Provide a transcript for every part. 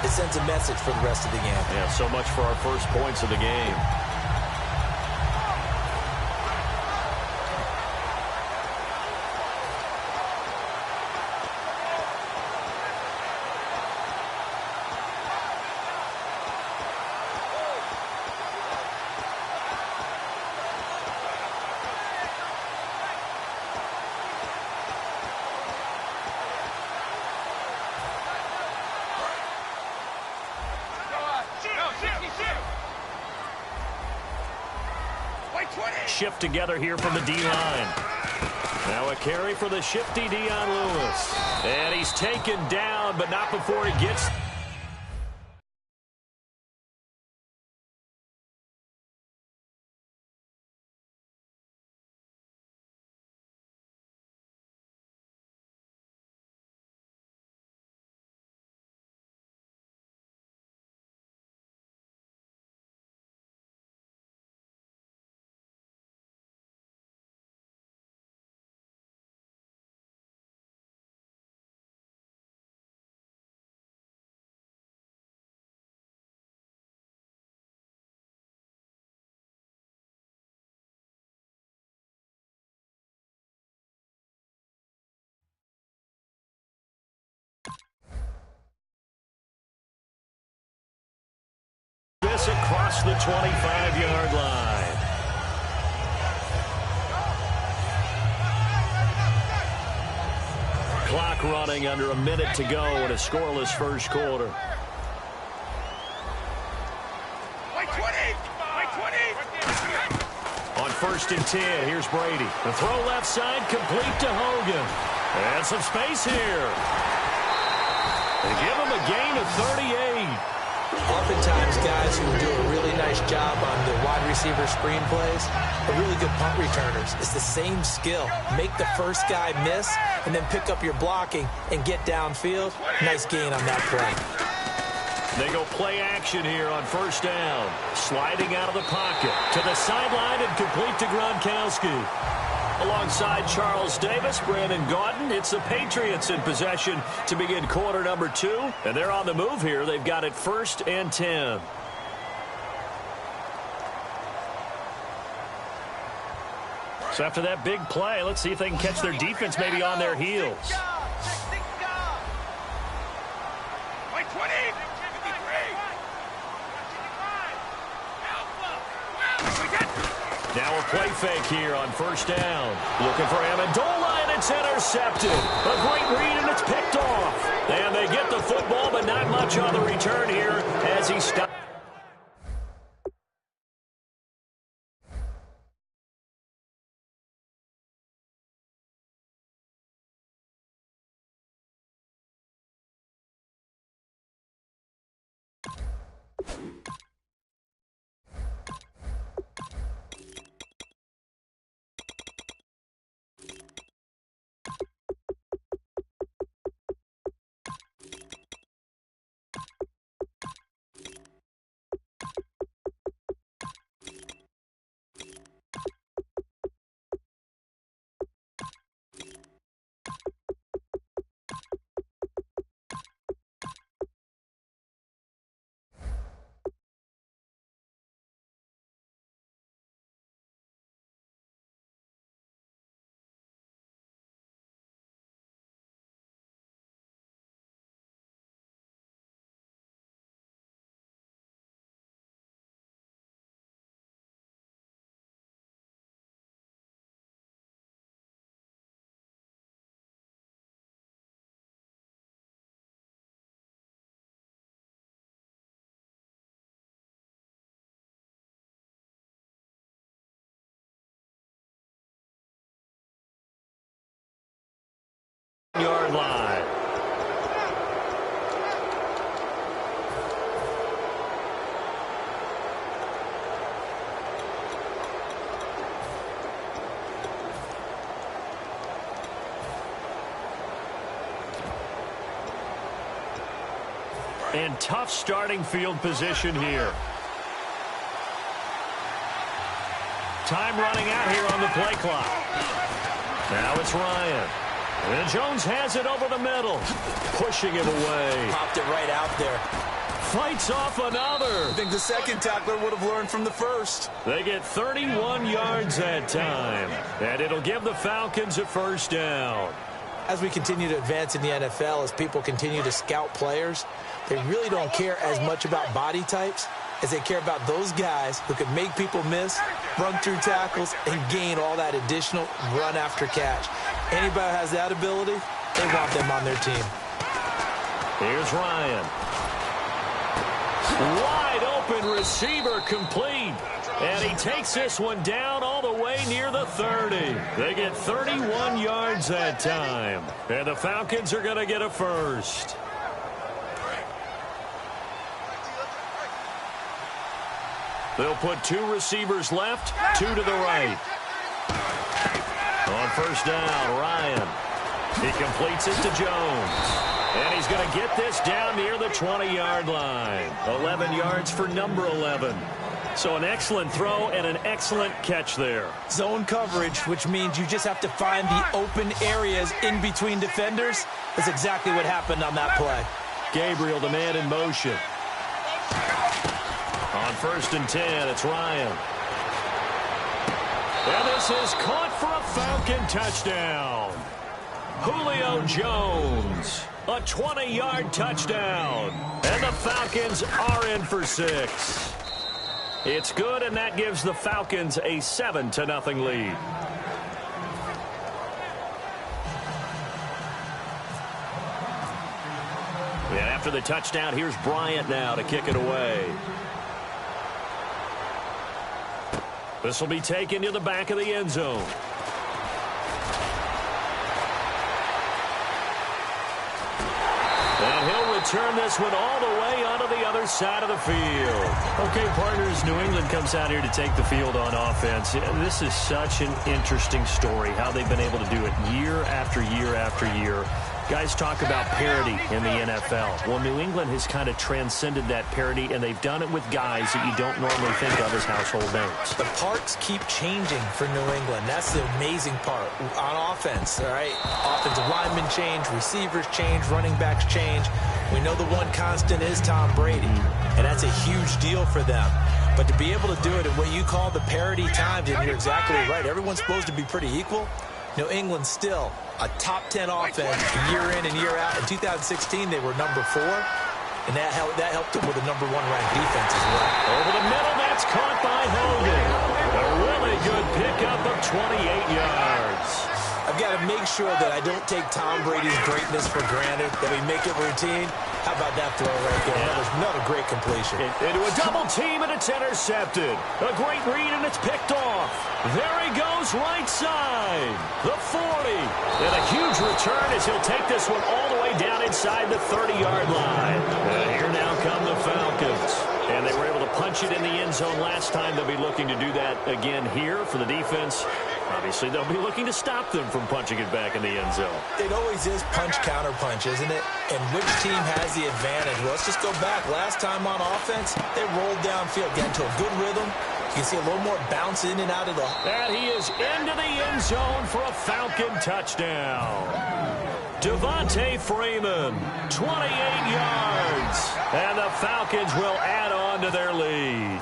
It sends a message for the rest of the game. Yeah, so much for our first points of the game. Shift together here from the D-line. Now a carry for the shifty Dion Lewis. And he's taken down, but not before he gets... This across the 25-yard line. Clock running under a minute to go in a scoreless first quarter. On 1st and 10, here's Brady. The throw left side, complete to Hogan. And some space here. They give him a gain of 38. Oftentimes, guys who do a really nice job on the wide receiver screen plays are really good punt returners. It's the same skill. Make the first guy miss and then pick up your blocking and get downfield. Nice gain on that play. They go play action here on 1st down. Sliding out of the pocket to the sideline and complete to Gronkowski. Alongside Charles Davis, Brandon Gaudin, it's the Patriots in possession to begin quarter number 2. And they're on the move here. They've got it 1st and 10. So after that big play, let's see if they can catch their defense maybe on their heels. Now a play fake here on 1st down. Looking for Amendola, and it's intercepted. A great read, and it's picked off. And they get the football, but not much on the return here as he stops. Yard line. And tough starting field position here. Time running out here on the play clock. Now it's Ryan. And Jones has it over the middle. Pushing him away. Popped it right out there. fights off another. I think the second tackler would have learned from the first. They get 31 yards that time, and it'll give the Falcons a first down. As we continue to advance in the NFL, as people continue to scout players, they really don't care as much about body types as they care about those guys who can make people miss, run through tackles, and gain all that additional run after catch. Anybody who has that ability, they want them on their team. Here's Ryan. Wide open receiver complete. And he takes this one down all the way near the 30. They get 31 yards that time. And the Falcons are going to get a first. They'll put 2 receivers left, 2 to the right. On first down, Ryan. He completes it to Jones. And he's going to get this down near the 20-yard line. 11 yards for number 11. So an excellent throw and an excellent catch there. Zone coverage, which means you just have to find the open areas in between defenders. That's exactly what happened on that play. Gabriel, the man in motion. On first and 10, it's Ryan. And this is caught for a Falcon touchdown. Julio Jones, a 20-yard touchdown. And the Falcons are in for 6. It's good, and that gives the Falcons a 7-0 lead. And after the touchdown, here's Bryant now to kick it away. This will be taken to the back of the end zone. And he'll return this one all the way onto the other side of the field. Okay, partners, New England comes out here to take the field on offense. This is such an interesting story, how they've been able to do it year after year after year. Guys talk about parity in the NFL. Well, New England has kind of transcended that parity, and they've done it with guys that you don't normally think of as household names. The parts keep changing for New England. That's the amazing part. On offense, all right? Offensive linemen change, receivers change, running backs change. We know the one constant is Tom Brady, and that's a huge deal for them. But to be able to do it at what you call the parity times, and you're exactly right, everyone's supposed to be pretty equal. New England still a top 10 offense year in and year out. In 2016, they were number 4, and that helped them with a number 1 ranked defense as well. Over the middle, that's caught by Hogan. A really good pickup of 28 yards. I've got to make sure that I don't take Tom Brady's greatness for granted, that we make it routine. How about that throw right there? Yeah. Another great completion. Into a double team, and it's intercepted. A great read, and it's picked off. There he goes, right side. The 40. And a huge return as he'll take this one all the way down inside the 30-yard line. And here now come the Falcons. And they were able to punch it in the end zone last time. They'll be looking to do that again here for the defense. Obviously, they'll be looking to stop them from punching it back in the end zone. It always is punch-counter-punch, isn't it? And which team has the advantage? Well, let's just go back. Last time on offense, they rolled downfield, got into a good rhythm. You can see a little more bounce in and out of the... And he is into the end zone for a Falcon touchdown. Devontae Freeman, 28 yards. And the Falcons will add on to their lead.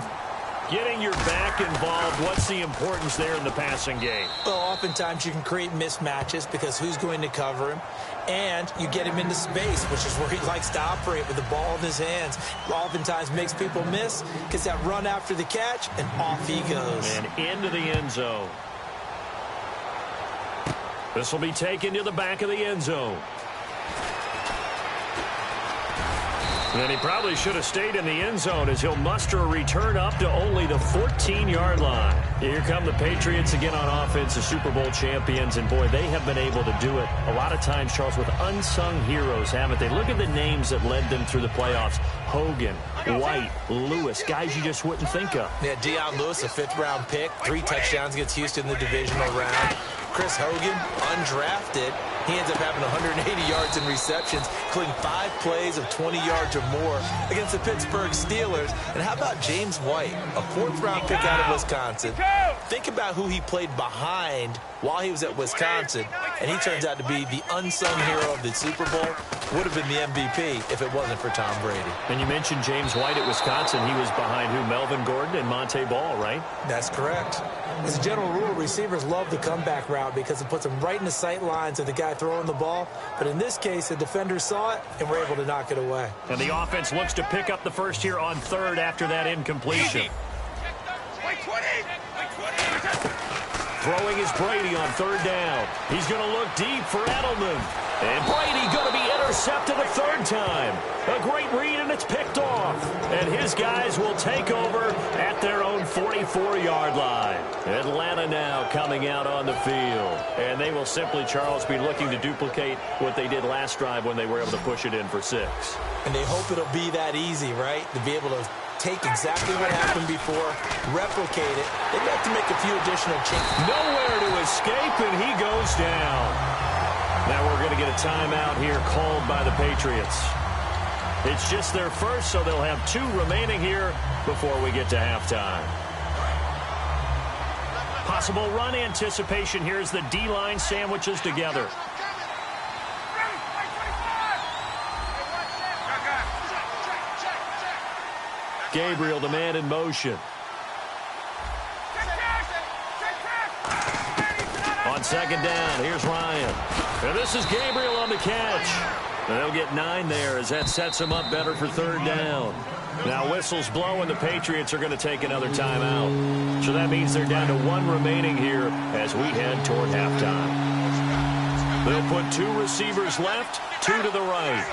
Getting your back involved, what's the importance there in the passing game? Well, oftentimes you can create mismatches because who's going to cover him? And you get him into space, which is where he likes to operate with the ball in his hands. Oftentimes makes people miss, gets that run after the catch, and off he goes. And into the end zone. This will be taken to the back of the end zone. And he probably should have stayed in the end zone as he'll muster a return up to only the 14-yard line. Here come the Patriots again on offense, the Super Bowl champions. And, boy, they have been able to do it a lot of times, Charles, with unsung heroes, haven't they? Look at the names that led them through the playoffs. Hogan, White, Lewis, guys you just wouldn't think of. Yeah, Deion Lewis, a 5th-round pick, 3 touchdowns against Houston in the divisional round. Chris Hogan, undrafted. He ends up having 180 yards in receptions, including 5 plays of 20 yards or more against the Pittsburgh Steelers. And how about James White, a 4th-round pick out of Wisconsin? Think about who he played behind while he was at Wisconsin, and he turns out to be the unsung hero of the Super Bowl. would have been the MVP if it wasn't for Tom Brady. And you mentioned James White at Wisconsin. He was behind who? Melvin Gordon and Monte Ball, right? That's correct. As a general rule, receivers love the comeback route because it puts them right in the sight lines of the guy throwing the ball. But in this case, the defender saw it and were able to knock it away. And the offense looks to pick up the first here on third after that incompletion. Throwing is Brady on third down. He's going to look deep for Edelman. And Brady going to be intercepted a third time. A great read, and it's picked off. And his guys will take over at their own 44-yard line. Atlanta now coming out on the field. And they will simply, Charles, be looking to duplicate what they did last drive when they were able to push it in for 6. And they hope it'll be that easy, right? To be able to take exactly what happened before, replicate it. They'd have to make a few additional changes. Nowhere to escape, and he goes down. Now we're going to get a timeout here called by the Patriots. It's just their first, so they'll have 2 remaining here before we get to halftime. Possible run anticipation. Here's the D-line sandwiches together. Gabriel, the man in motion. On second down, here's Ryan. And this is Gabriel on the catch. And they'll get 9 there as that sets them up better for third down. Now whistles blow and the Patriots are going to take another timeout. So that means they're down to 1 remaining here as we head toward halftime. They'll put 2 receivers left, 2 to the right.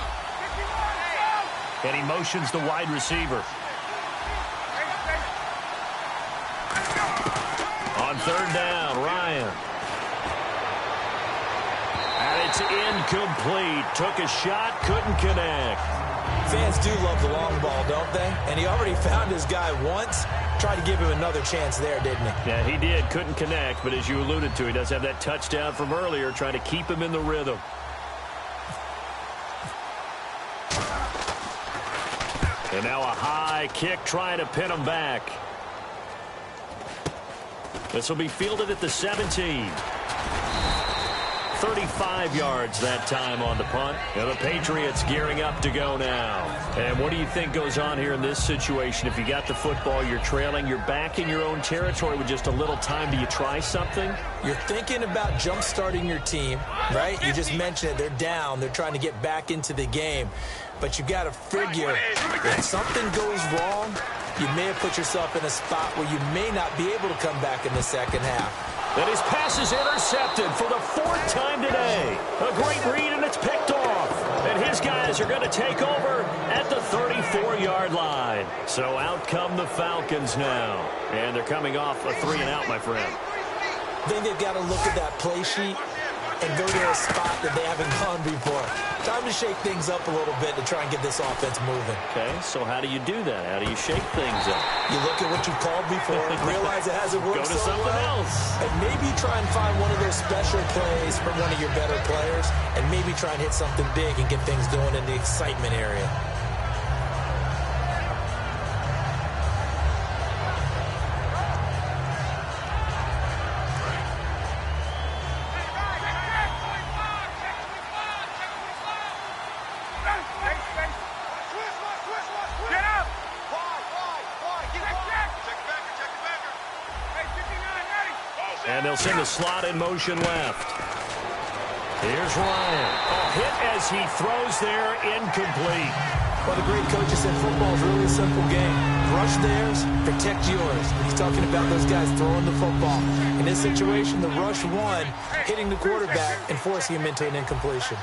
And he motions the wide receiver. On third down, Ryan. And it's incomplete. Took a shot, couldn't connect. Fans do love the long ball, don't they? And he already found his guy once. Tried to give him another chance there, didn't he? Yeah, he did. Couldn't connect, but as you alluded to, he does have that touchdown from earlier, trying to keep him in the rhythm. And now a high kick trying to pin him back. This will be fielded at the 17. 35 yards that time on the punt. And the Patriots gearing up to go now. And what do you think goes on here in this situation? If you got the football, you're trailing, you're back in your own territory with just a little time. Do you try something? You're thinking about jump-starting your team, right? You just mentioned it. They're down. They're trying to get back into the game. But you got to figure if something goes wrong, you may have put yourself in a spot where you may not be able to come back in the second half. And his pass is intercepted for the 4th time today. A great read, and it's picked off. And his guys are going to take over at the 34-yard line. So out come the Falcons now. And they're coming off a 3-and-out, my friend. I think they've got to look at that play sheet and go to a spot that they haven't gone before. Time to shake things up a little bit to try and get this offense moving. Okay, so how do you do that? How do you shake things up? You look at what you've called before, realize it hasn't worked so well. Go to something else. And maybe try and find one of those special plays from one of your better players, and maybe try and hit something big and get things going in the excitement area. And they'll send the slot in motion left. Here's Ryan. A hit as he throws there, incomplete. Well, the great coach said football is really a simple game. Rush theirs, protect yours. He's talking about those guys throwing the football. In this situation, the rush won, hitting the quarterback and forcing him into an incompletion.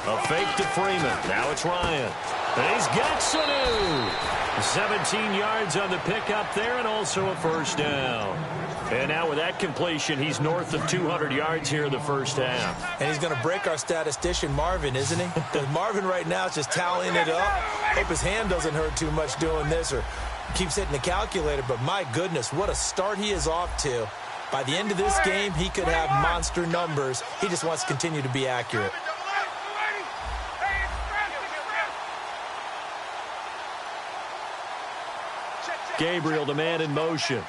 A fake to Freeman. Now it's Ryan. And he's got Sanu. 17 yards on the pickup there and also a first down. And now with that completion, he's north of 200 yards here in the first half. And he's going to break our statistician, Marvin, isn't he? Because Marvin right now is just tallying it up. Hope his hand doesn't hurt too much doing this or keeps hitting the calculator. But my goodness, what a start he is off to. By the end of this game, he could have monster numbers. He just wants to continue to be accurate. Gabriel, the man in motion.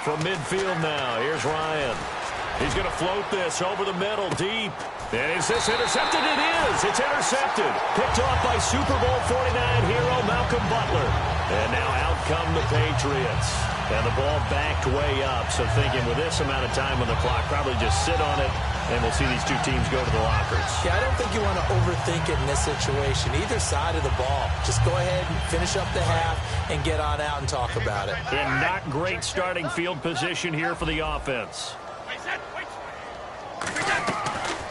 From midfield now, here's Ryan. He's going to float this over the middle, deep. And is this intercepted? It is. It's intercepted. Picked off by Super Bowl 49 hero Malcolm Butler. And now out come the Patriots. And the ball backed way up. So thinking with this amount of time on the clock, probably just sit on it, and we'll see these two teams go to the lockers. Yeah, I don't think you want to overthink it in this situation. Either side of the ball. Just go ahead and finish up the half and get on out and talk about it. And not great starting field position here for the offense.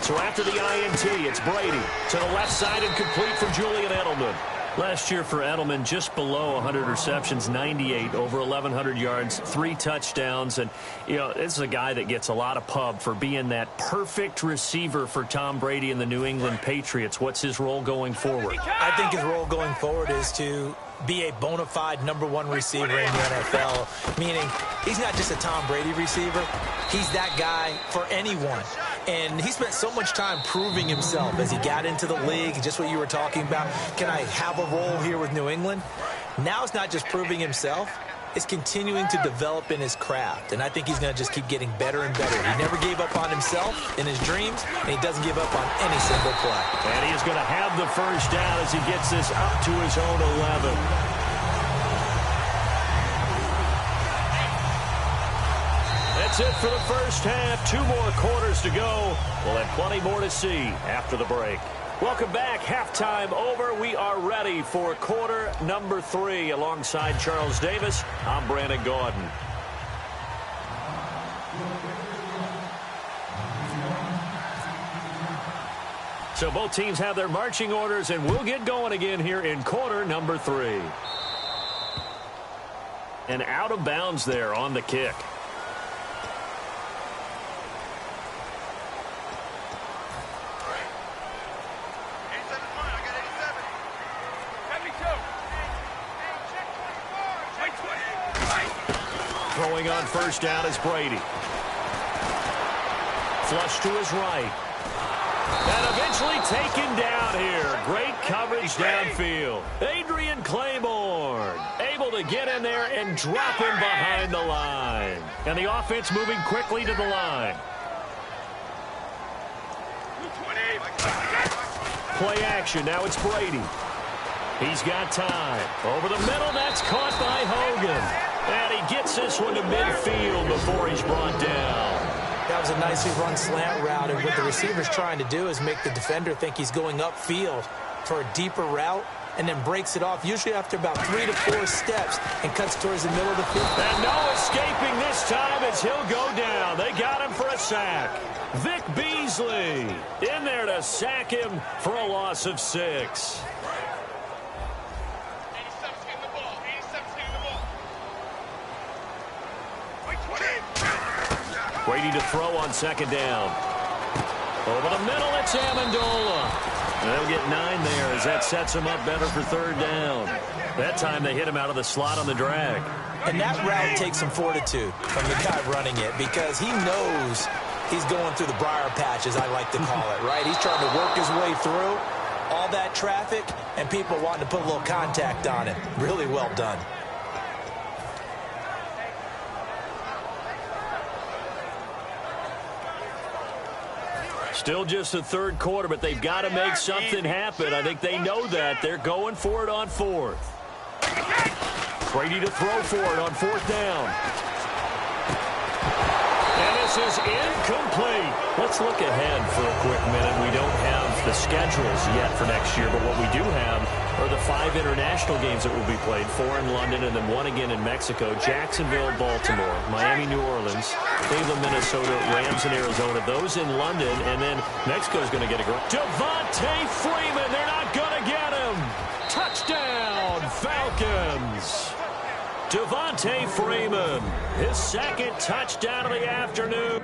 So after the INT, it's Brady to the left side and complete for Julian Edelman. Last year for Edelman, just below 100 receptions, 98, over 1,100 yards, 3 touchdowns. And, you know, this is a guy that gets a lot of pub for being that perfect receiver for Tom Brady and the New England Patriots. What's his role going forward? I think his role going forward is to be a bona fide #1 receiver in the NFL, meaning he's not just a Tom Brady receiver. He's that guy for anyone. And he spent so much time proving himself as he got into the league, just what you were talking about. Can I have a role here with New England? Now it's not just proving himself. It's continuing to develop in his craft. And I think he's going to just keep getting better and better. He never gave up on himself in his dreams, and he doesn't give up on any single play. And he is going to have the first down as he gets this up to his own 11. That's it for the first half. 2 more quarters to go. We'll have plenty more to see after the break. Welcome back. Halftime over. We are ready for quarter number 3. Alongside Charles Davis, I'm Brandon Gaudin. So both teams have their marching orders, and we'll get going again here in quarter number 3. And out of bounds there on the kick. Throwing on first down is Brady. Flush to his right. And eventually taken down here. Great coverage downfield. Adrian Claiborne able to get in there and drop him behind the line. And the offense moving quickly to the line. Play action. Now it's Brady. He's got time. Over the middle. That's caught by Hogan. And he gets this one to midfield before he's brought down. That was a nicely run slant route, and what the receiver's trying to do is make the defender think he's going upfield for a deeper route, and then breaks it off, usually after about 3 to 4 steps, and cuts towards the middle of the field. And no escaping this time as he'll go down. They got him for a sack. Vic Beasley in there to sack him for a loss of 6. Brady to throw on second down. Over the middle, it's Amendola. They'll get 9 there as that sets him up better for third down. That time they hit him out of the slot on the drag. And that route takes some fortitude from the guy running it, because he knows he's going through the briar patch, as I like to call it, right? He's trying to work his way through all that traffic and people wanting to put a little contact on it. Really well done. Still just the third quarter, but they've got to make something happen. I think they know that. They're going for it on 4th. Brady to throw for it on 4th down. And this is incomplete. Let's look ahead for a quick minute. We don't have the schedules yet for next year, but what we do have are the 5 international games that will be played, 4 in London and then 1 again in Mexico, Jacksonville, Baltimore, Miami, New Orleans, Cleveland, Minnesota, Rams, and Arizona. Those in London, and then Mexico's going to get a great. Devontae Freeman, they're not going to get him. Touchdown, Falcons. Devontae Freeman, his 2nd touchdown of the afternoon.